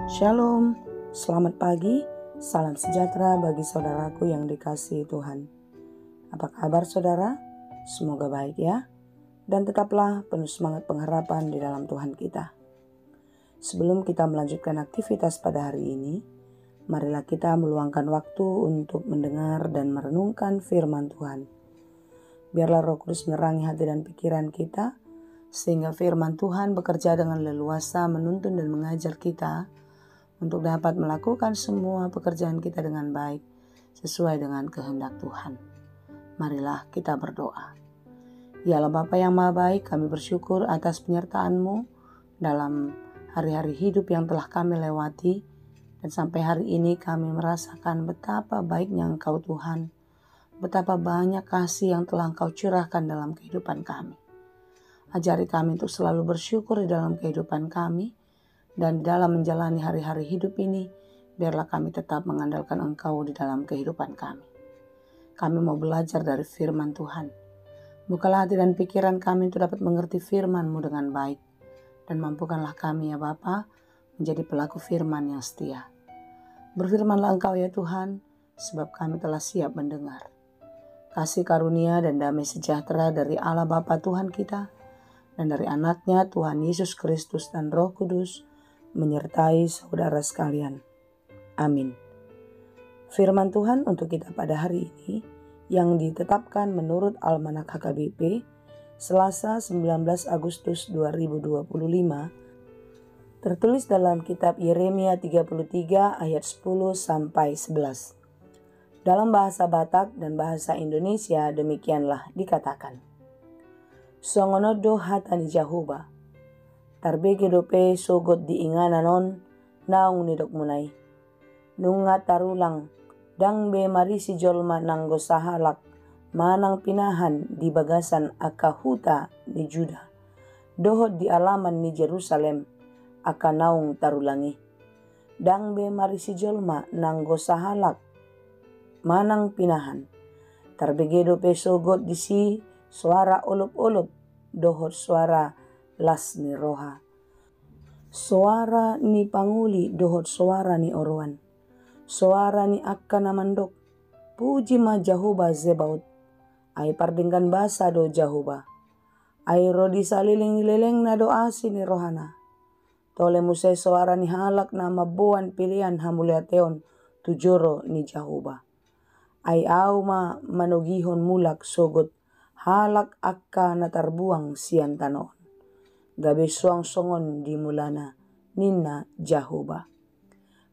Shalom, selamat pagi, salam sejahtera bagi saudaraku yang dikasihi Tuhan. Apa kabar saudara? Semoga baik ya, dan tetaplah penuh semangat pengharapan di dalam Tuhan kita. Sebelum kita melanjutkan aktivitas pada hari ini, marilah kita meluangkan waktu untuk mendengar dan merenungkan firman Tuhan. Biarlah Roh Kudus menerangi hati dan pikiran kita, sehingga firman Tuhan bekerja dengan leluasa menuntun dan mengajar kita untuk dapat melakukan semua pekerjaan kita dengan baik sesuai dengan kehendak Tuhan. Marilah kita berdoa. Ya Allah Bapa yang Maha Baik, kami bersyukur atas penyertaan-Mu dalam hari-hari hidup yang telah kami lewati, dan sampai hari ini kami merasakan betapa baiknya Engkau Tuhan, betapa banyak kasih yang telah Engkau curahkan dalam kehidupan kami. Ajari kami untuk selalu bersyukur di dalam kehidupan kami, dan dalam menjalani hari-hari hidup ini, biarlah kami tetap mengandalkan Engkau di dalam kehidupan kami. Kami mau belajar dari firman Tuhan. Bukalah hati dan pikiran kami untuk dapat mengerti firman-Mu dengan baik, dan mampukanlah kami ya Bapa menjadi pelaku firman yang setia. Berfirmanlah Engkau ya Tuhan, sebab kami telah siap mendengar. Kasih karunia dan damai sejahtera dari Allah Bapa Tuhan kita, dan dari anaknya Tuhan Yesus Kristus dan Roh Kudus menyertai saudara sekalian. Amin. Firman Tuhan untuk kita pada hari ini yang ditetapkan menurut Almanak HKBP Selasa 19 Agustus 2025 tertulis dalam kitab Yeremia 33 ayat 10 sampai 11. Dalam bahasa Batak dan bahasa Indonesia demikianlah dikatakan. Songonodo hatani Jahuba, tarbege dope sogot di ingananon naung nidok munai. Nunga tarulang, dang be marisi jolma nanggo sahalak, manang pinahan di bagasan akahuta ni Juda. Dohot di alaman ni Jerusalem, aka naung tarulangi. Dang be marisi jolma nanggo sahalak, manang pinahan. Tarbege dope sogot di si, suara olup-olup, dohot suara las ni roha. Suara ni panguli, dohot suara ni oruan. Suara ni akka namandok, puji ma Jahuba Zebaut. Ay pardinggan basa do Jahuba. Ay rodi saliling-lileng na do asi ni rohana. Tole musay suara ni halak na mabuan pilihan hamuliateon tujuro ni Jahuba. Ay au ma manugihon mulak sogot halak akka natarbuang sian tanon. Gabe suang songon di mulana Nina Jahuba.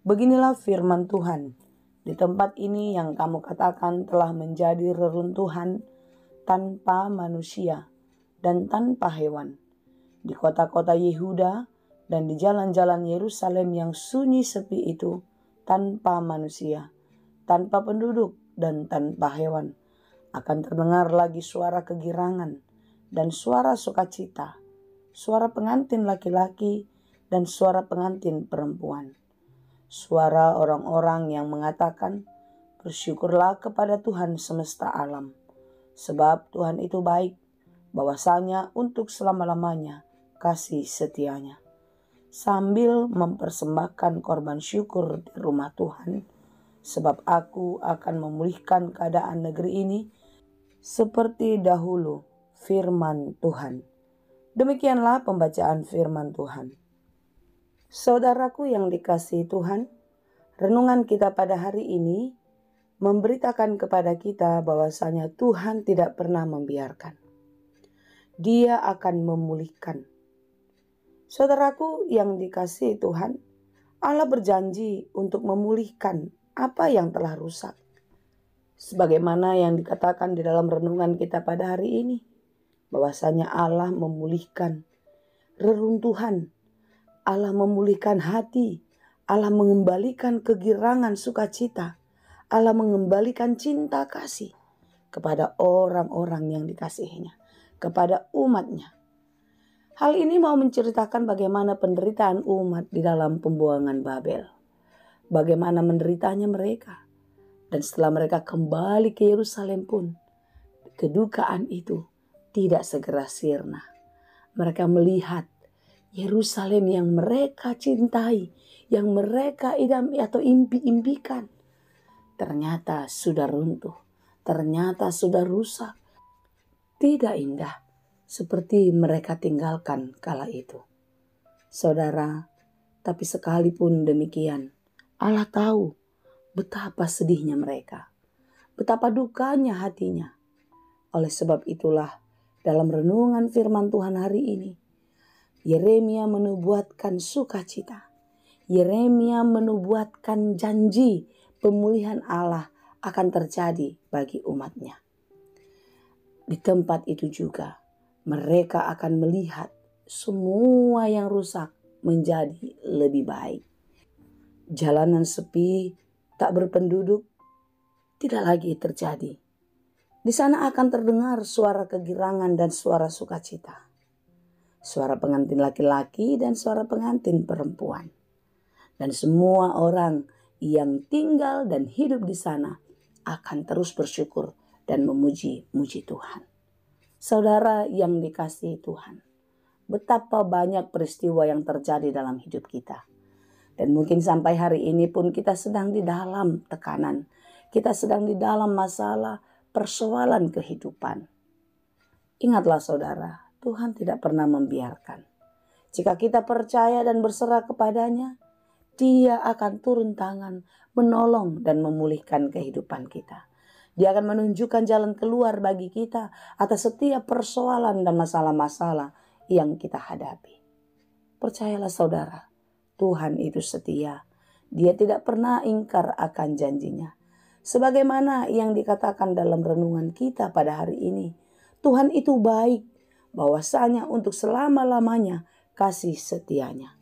Beginilah firman Tuhan. Di tempat ini yang kamu katakan telah menjadi reruntuhan tanpa manusia dan tanpa hewan. Di kota-kota Yehuda dan di jalan-jalan Yerusalem yang sunyi sepi itu tanpa manusia, tanpa penduduk dan tanpa hewan. Akan terdengar lagi suara kegirangan dan suara sukacita, suara pengantin laki-laki dan suara pengantin perempuan. Suara orang-orang yang mengatakan, bersyukurlah kepada Tuhan semesta alam, sebab Tuhan itu baik, bahwasanya untuk selama-lamanya kasih setianya. Sambil mempersembahkan korban syukur di rumah Tuhan, sebab aku akan memulihkan keadaan negeri ini seperti dahulu, firman Tuhan. Demikianlah pembacaan firman Tuhan. Saudaraku yang dikasihi Tuhan, renungan kita pada hari ini memberitakan kepada kita bahwasanya Tuhan tidak pernah membiarkan. Dia akan memulihkan. Saudaraku yang dikasihi Tuhan, Allah berjanji untuk memulihkan apa yang telah rusak. Sebagaimana yang dikatakan di dalam renungan kita pada hari ini, bahwasanya Allah memulihkan reruntuhan, Allah memulihkan hati, Allah mengembalikan kegirangan sukacita, Allah mengembalikan cinta kasih kepada orang-orang yang dikasihinya, kepada umatnya. Hal ini mau menceritakan bagaimana penderitaan umat di dalam pembuangan Babel, bagaimana menderitanya mereka. Dan setelah mereka kembali ke Yerusalem pun, kedukaan itu tidak segera sirna. Mereka melihat Yerusalem yang mereka cintai, yang mereka idam atau impi-impikan, ternyata sudah runtuh, ternyata sudah rusak. Tidak indah seperti mereka tinggalkan kala itu. Saudara, tapi sekalipun demikian, Allah tahu betapa sedihnya mereka, betapa dukanya hatinya. Oleh sebab itulah, dalam renungan firman Tuhan hari ini, Yeremia menubuatkan sukacita. Yeremia menubuatkan janji pemulihan Allah akan terjadi bagi umatnya. Di tempat itu juga mereka akan melihat semua yang rusak menjadi lebih baik. Jalanan sepi, tak berpenduduk, tidak lagi terjadi. Di sana akan terdengar suara kegirangan dan suara sukacita. Suara pengantin laki-laki dan suara pengantin perempuan. Dan semua orang yang tinggal dan hidup di sana akan terus bersyukur dan memuji-muji Tuhan. Saudara yang dikasihi Tuhan, betapa banyak peristiwa yang terjadi dalam hidup kita. Dan mungkin sampai hari ini pun kita sedang di dalam tekanan. Kita sedang di dalam masalah persoalan kehidupan. Ingatlah saudara, Tuhan tidak pernah membiarkan. Jika kita percaya dan berserah kepadanya, Dia akan turun tangan, menolong dan memulihkan kehidupan kita. Dia akan menunjukkan jalan keluar bagi kita atas setiap persoalan dan masalah-masalah yang kita hadapi. Percayalah saudara, Tuhan itu setia. Dia tidak pernah ingkar akan janjinya. Sebagaimana yang dikatakan dalam renungan kita pada hari ini, Tuhan itu baik, bahwasanya untuk selama-lamanya kasih setianya.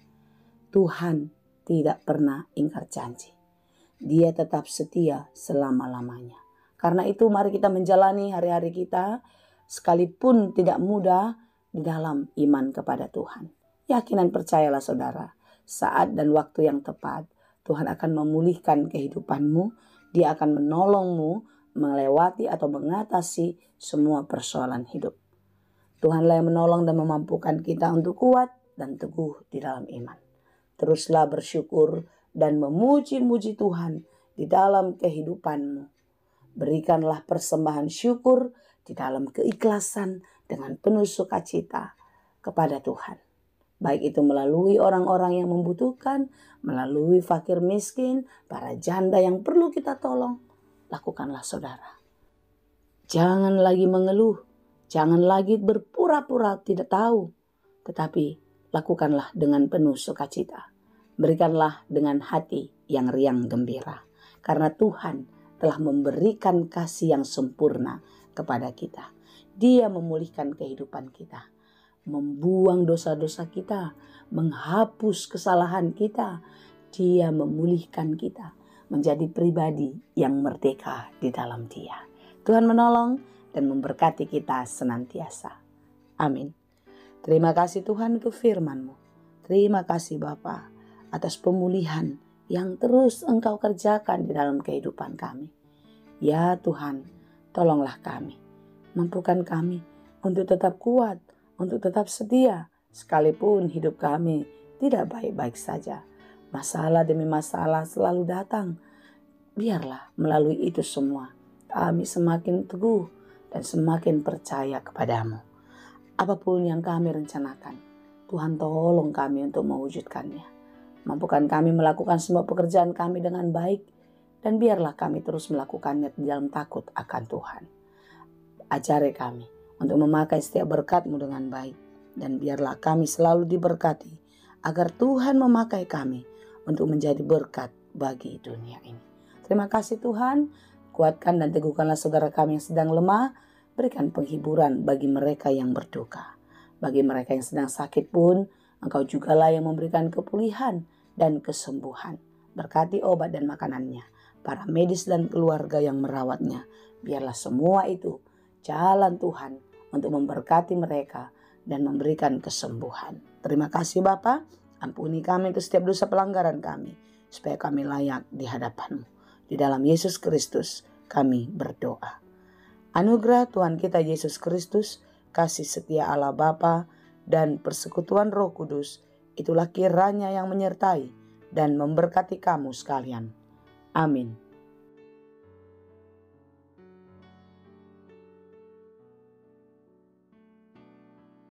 Tuhan tidak pernah ingkar janji. Dia tetap setia selama-lamanya. Karena itu mari kita menjalani hari-hari kita sekalipun tidak mudah di dalam iman kepada Tuhan. Yakin dan percayalah saudara, saat dan waktu yang tepat Tuhan akan memulihkan kehidupanmu. Dia akan menolongmu melewati atau mengatasi semua persoalan hidup. Tuhanlah yang menolong dan memampukan kita untuk kuat dan teguh di dalam iman. Teruslah bersyukur dan memuji-muji Tuhan di dalam kehidupanmu. Berikanlah persembahan syukur di dalam keikhlasan dengan penuh sukacita kepada Tuhan. Baik itu melalui orang-orang yang membutuhkan, melalui fakir miskin, para janda yang perlu kita tolong. Lakukanlah saudara. Jangan lagi mengeluh. Jangan lagi berpura-pura tidak tahu, tetapi lakukanlah dengan penuh sukacita. Berikanlah dengan hati yang riang gembira, karena Tuhan telah memberikan kasih yang sempurna kepada kita. Dia memulihkan kehidupan kita, membuang dosa-dosa kita, menghapus kesalahan kita. Dia memulihkan kita menjadi pribadi yang merdeka di dalam Dia. Tuhan menolong dan memberkati kita senantiasa. Amin. Terima kasih Tuhan untuk firman-Mu. Terima kasih Bapa atas pemulihan yang terus Engkau kerjakan di dalam kehidupan kami. Ya Tuhan, tolonglah kami. Mampukan kami untuk tetap kuat, untuk tetap setia, sekalipun hidup kami tidak baik-baik saja. Masalah demi masalah selalu datang. Biarlah melalui itu semua kami semakin teguh dan semakin percaya kepadamu. Apapun yang kami rencanakan, Tuhan tolong kami untuk mewujudkannya. Mampukan kami melakukan semua pekerjaan kami dengan baik, dan biarlah kami terus melakukannya di dalam takut akan Tuhan. Ajari kami untuk memakai setiap berkat-Mu dengan baik, dan biarlah kami selalu diberkati, agar Tuhan memakai kami untuk menjadi berkat bagi dunia ini. Terima kasih Tuhan. Kuatkan dan teguhkanlah saudara kami yang sedang lemah. Berikan penghiburan bagi mereka yang berduka. Bagi mereka yang sedang sakit pun, Engkau jugalah yang memberikan kepulihan dan kesembuhan. Berkati obat dan makanannya, para medis dan keluarga yang merawatnya. Biarlah semua itu jalan Tuhan untuk memberkati mereka dan memberikan kesembuhan. Terima kasih Bapa. Ampuni kami untuk setiap dosa pelanggaran kami, supaya kami layak di hadapan-Mu. Di dalam Yesus Kristus kami berdoa. Anugerah Tuhan kita Yesus Kristus, kasih setia Allah Bapa, dan persekutuan Roh Kudus, itulah kiranya yang menyertai dan memberkati kamu sekalian. Amin.